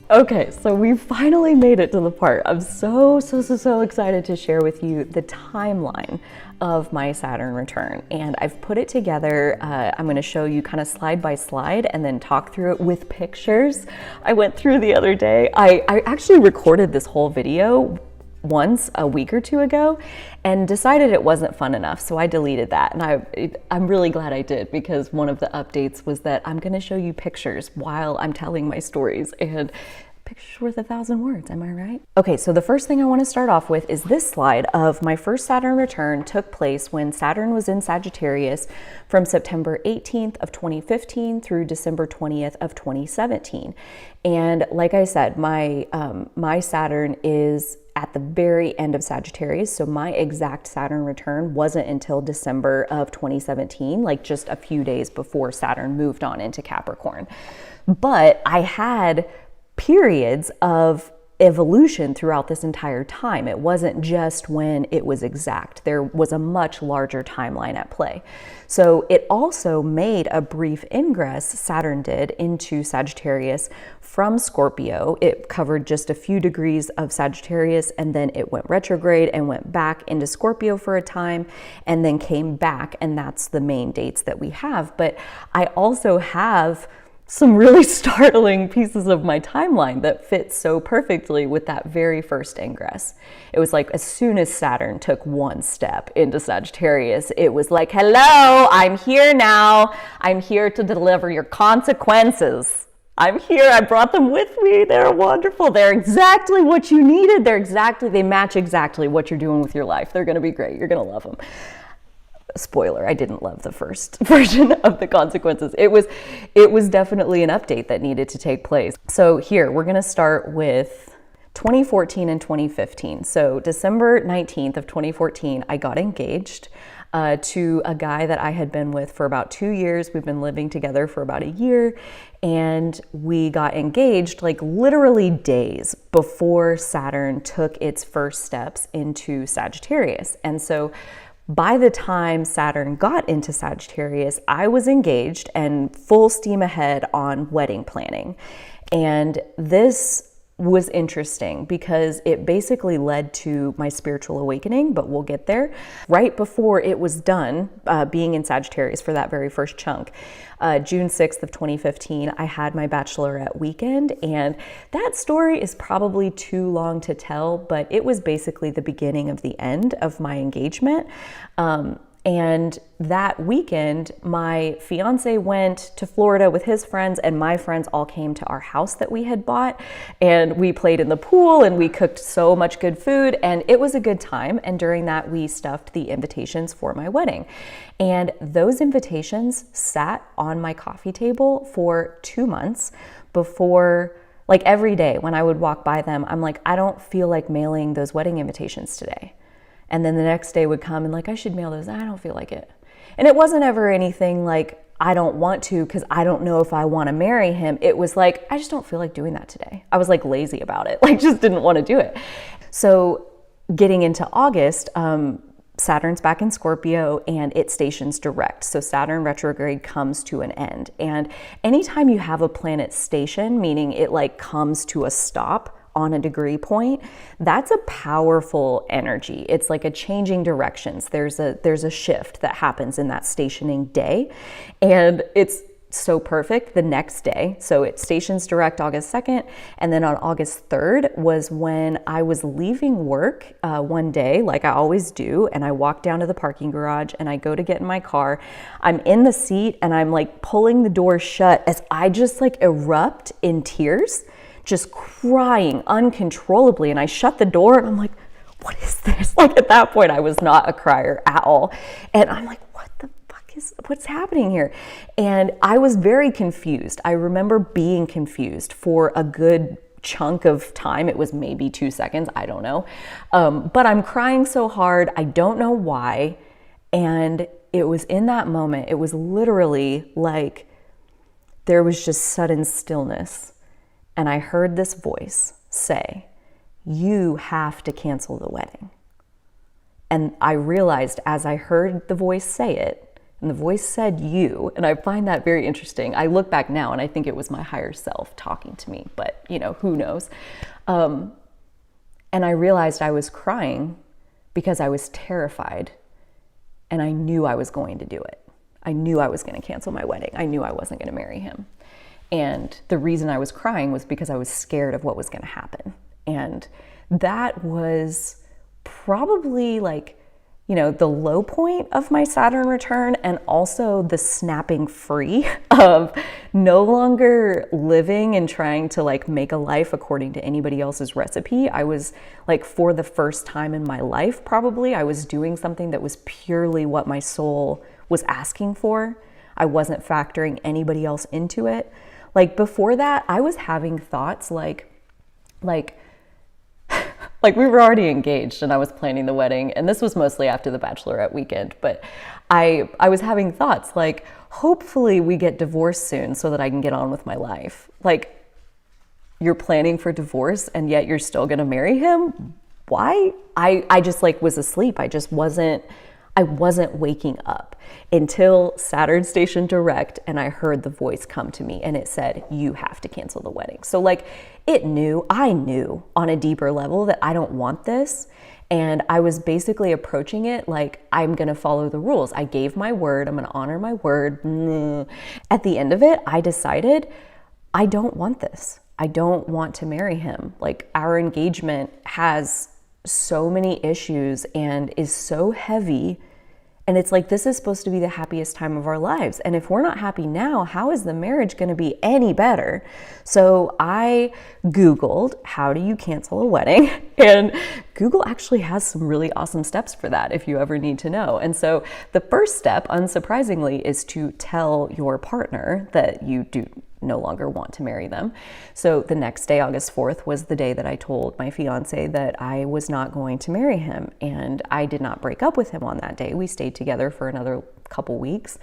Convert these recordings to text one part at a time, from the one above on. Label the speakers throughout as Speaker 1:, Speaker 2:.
Speaker 1: Okay, so we finally made it to the part. I'm so excited to share with you the timeline of my Saturn return. And I've put it together. I'm gonna show you kind of slide by slide and then talk through it with pictures. I went through the other day. I actually recorded this whole video once a week or two ago and decided it wasn't fun enough, so I deleted that. And I'm really glad I did, because one of the updates was that I'm gonna show you pictures while I'm telling my stories, and pictures worth 1,000 words, am I right? Okay, so the first thing I want to start off with is this slide of my first Saturn return took place when Saturn was in Sagittarius from September 18th of 2015 through December 20th of 2017. And like I said, my Saturn is at the very end of Sagittarius, so my exact Saturn return wasn't until December of 2017, like just a few days before Saturn moved on into Capricorn. But I had periods of evolution throughout this entire time. It wasn't just when it was exact. There was a much larger timeline at play. So it also made a brief ingress, Saturn did, into Sagittarius from Scorpio. It covered just a few degrees of Sagittarius, and then it went retrograde and went back into Scorpio for a time, and then came back, and that's the main dates that we have. But I also have some really startling pieces of my timeline that fit so perfectly with that very first ingress. It was like as soon as Saturn took one step into Sagittarius, it was like, hello, I'm here now. I'm here to deliver your consequences. I'm here, I brought them with me. They're wonderful. They're exactly what you needed. They match exactly what you're doing with your life. They're gonna be great. You're gonna love them. Spoiler, I didn't love the first version of the consequences. It was definitely an update that needed to take place. So here, we're gonna start with 2014 and 2015. So December 19th of 2014, I got engaged to a guy that I had been with for about 2 years. We've been living together for about a year, and we got engaged like literally days before Saturn took its first steps into Sagittarius. And so by the time Saturn got into Sagittarius, I was engaged and full steam ahead on wedding planning. And this was interesting because it basically led to my spiritual awakening, but we'll get there. Right before it was done, being in Sagittarius for that very first chunk, June 6th of 2015, I had my bachelorette weekend, and that story is probably too long to tell, but it was basically the beginning of the end of my engagement. And that weekend, my fiance went to Florida with his friends, and my friends all came to our house that we had bought, and we played in the pool and we cooked so much good food, and it was a good time. And during that, we stuffed the invitations for my wedding. And those invitations sat on my coffee table for 2 months before, like every day when I would walk by them, I'm like, I don't feel like mailing those wedding invitations today. And then the next day would come and like, I should mail those. I don't feel like it. And it wasn't ever anything like, I don't want to because I don't know if I want to marry him. It was like, I just don't feel like doing that today. I was like lazy about it, like just didn't want to do it. So getting into August, Saturn's back in Scorpio and it stations direct. So Saturn retrograde comes to an end. And anytime you have a planet station, meaning it like comes to a stop on a degree point, that's a powerful energy. It's like a changing directions. There's a shift that happens in that stationing day, and it's so perfect the next day. So it stations direct August 2nd, and then on August 3rd was when I was leaving work one day, like I always do, and I walk down to the parking garage and I go to get in my car. I'm in the seat and I'm like pulling the door shut as I just like erupt in tears, just crying uncontrollably. And I shut the door and I'm like, what is this? Like at that point, I was not a crier at all. And I'm like, what's happening here? And I was very confused. I remember being confused for a good chunk of time. It was maybe 2 seconds, I don't know. But I'm crying so hard, I don't know why. And it was in that moment, it was literally like there was just sudden stillness. And I heard this voice say, you have to cancel the wedding. And I realized as I heard the voice say it, And the voice said you, and I find that very interesting. I look back now and I think it was my higher self talking to me, but who knows? And I realized I was crying because I was terrified, and I knew I was going to do it. I knew I was going to cancel my wedding. I knew I wasn't going to marry him. And the reason I was crying was because I was scared of what was going to happen. And that was probably like, the low point of my Saturn return, and also the snapping free of no longer living and trying to like make a life according to anybody else's recipe. I was like, for the first time in my life, probably, I was doing something that was purely what my soul was asking for. I wasn't factoring anybody else into it. Like before that, I was having thoughts like we were already engaged and I was planning the wedding, and this was mostly after the bachelorette weekend, but I was having thoughts like, hopefully we get divorced soon so that I can get on with my life. Like, you're planning for divorce and yet you're still gonna marry him? Why? I just like was asleep. I wasn't waking up until Saturn Station Direct, and I heard the voice come to me and it said, you have to cancel the wedding. So like I knew on a deeper level that I don't want this. And I was basically approaching it like, I'm gonna follow the rules. I gave my word, I'm gonna honor my word. At the end of it, I decided I don't want this. I don't want to marry him. Like, our engagement has so many issues and is so heavy. And it's like, this is supposed to be the happiest time of our lives. And if we're not happy now, how is the marriage going to be any better? So I Googled, how do you cancel a wedding? And Google actually has some really awesome steps for that if you ever need to know. And so the first step, unsurprisingly, is to tell your partner that you do no longer want to marry them. So the next day, August 4th, was the day that I told my fiance that I was not going to marry him. And I did not break up with him on that day. We stayed together for another couple weeks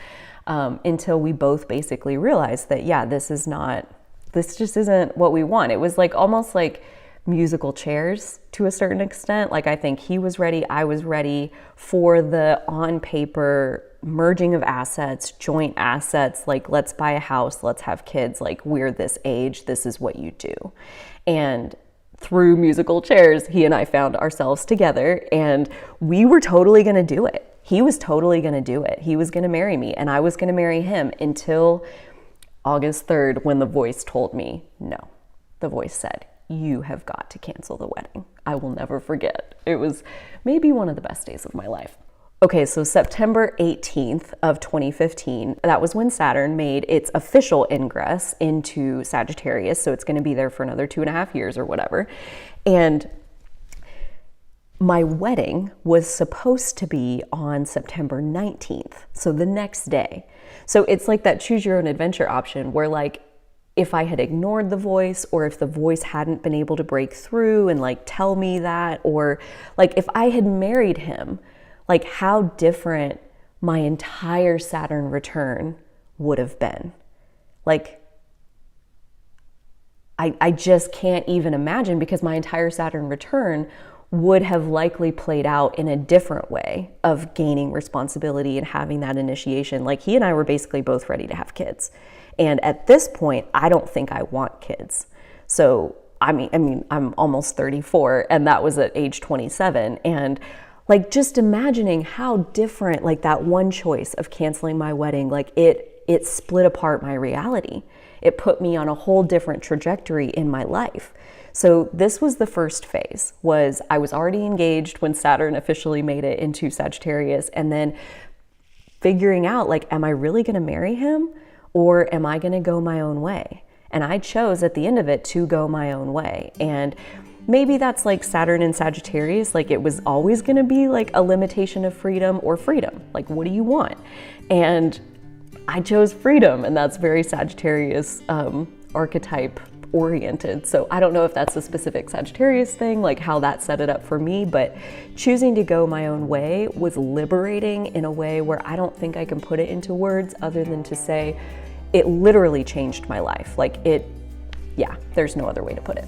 Speaker 1: until we both basically realized that, yeah, this just isn't what we want. It was like almost like musical chairs to a certain extent. Like, I think he was ready, I was ready for the on paper merging of assets, joint assets, like, let's buy a house, let's have kids, like, we're this age, this is what you do. And through musical chairs, he and I found ourselves together, and we were totally gonna do it. He was totally gonna do it. He was gonna marry me, and I was gonna marry him, until August 3rd, when the voice told me no. The voice said, you have got to cancel the wedding. I will never forget. It was maybe one of the best days of my life. Okay, so September 18th of 2015, that was when Saturn made its official ingress into Sagittarius. So it's going to be there for another 2.5 years or whatever. And my wedding was supposed to be on September 19th, so the next day. So it's like that choose your own adventure option where, like, if I had ignored the voice, or if the voice hadn't been able to break through and like tell me that, or like if I had married him, like how different my entire Saturn return would have been. Like, I just can't even imagine, because my entire Saturn return would have likely played out in a different way of gaining responsibility and having that initiation. Like, he and I were basically both ready to have kids. And at this point, I don't think I want kids. So, I mean, I'm almost 34, and that was at age 27. And like, just imagining how different, like, that one choice of canceling my wedding, like it split apart my reality. It put me on a whole different trajectory in my life. So this was the first phase, was I was already engaged when Saturn officially made it into Sagittarius, and then figuring out, like, am I really gonna marry him, or am I gonna go my own way? And I chose at the end of it to go my own way. And maybe that's like Saturn in Sagittarius, like it was always gonna be like a limitation of freedom or freedom. Like, what do you want? And I chose freedom, and that's very Sagittarius archetype oriented. So I don't know if that's a specific Sagittarius thing, like how that set it up for me, but choosing to go my own way was liberating in a way where I don't think I can put it into words other than to say it literally changed my life. Like, yeah, there's no other way to put it.